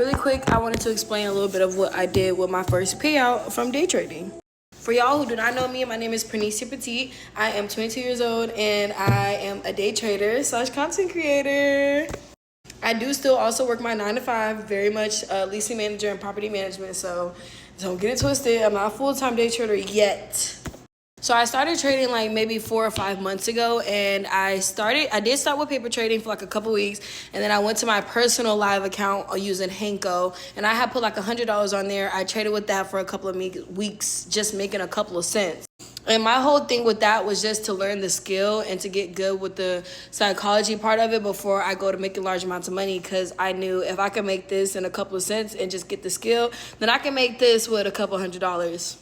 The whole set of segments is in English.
Really quick, I wanted to explain a little bit of what I did with my first payout from day trading. For y'all who do not know me, my name is Prenicia Petit. I am 22 years old and I am a day trader / content creator. I do still also work my 9 to 5, very much leasing manager and property management, so don't get it twisted. I'm not a full-time day trader yet. So I started trading like maybe 4 or 5 months ago, and I did start with paper trading for like a couple weeks, and then I went to my personal live account using Henko, and I had put like $100 on there. I traded with that for a couple of weeks, just making a couple of cents. And my whole thing with that was just to learn the skill and to get good with the psychology part of it before I go to making large amounts of money, because I knew if I could make this in a couple of cents and just get the skill, then I can make this with a couple $100s.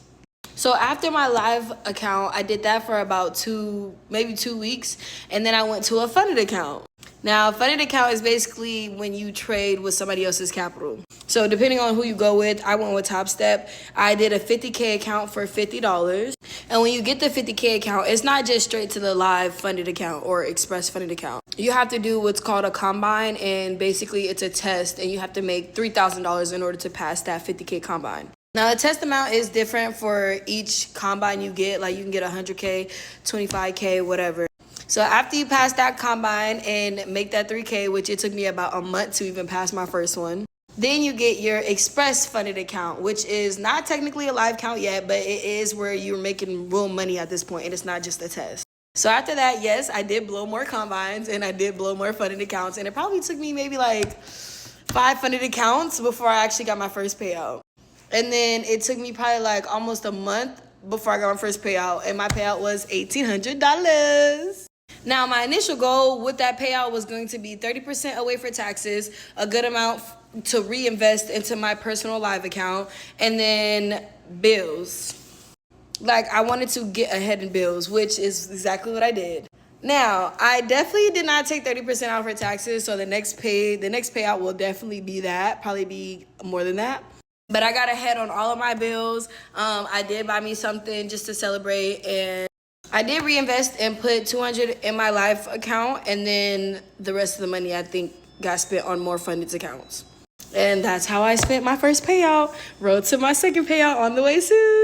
So after my live account, I did that for about maybe 2 weeks, and then I went to a funded account. Now, a funded account is basically when you trade with somebody else's capital. So depending on who you go with, I went with Top Step. I did a 50K account for $50. And when you get the 50K account, it's not just straight to the live funded account or express funded account. You have to do what's called a combine, and basically it's a test, and you have to make $3,000 in order to pass that 50K combine. Now, the test amount is different for each combine you get. Like, you can get 100K, 25K, whatever. So after you pass that combine and make that 3K, which it took me about a month to even pass my first one, then you get your express funded account, which is not technically a live account yet, but it is where you're making real money at this point, and it's not just a test. So after that, yes, I did blow more combines, and I did blow more funded accounts, and it probably took me maybe like 5 funded accounts before I actually got my first payout. And then it took me probably like almost a month before I got my first payout, and my payout was $1,800. Now, my initial goal with that payout was going to be 30% away for taxes, a good amount to reinvest into my personal live account, and then bills. Like, I wanted to get ahead in bills, which is exactly what I did. Now, I definitely did not take 30% out for taxes, so the next payout will definitely be that, probably be more than that. But I got ahead on all of my bills. I did buy me something just to celebrate, and I did reinvest and put $200 in my live account, and then the rest of the money I think got spent on more funded accounts. And that's how I spent my first payout. Road to my second payout on the way soon.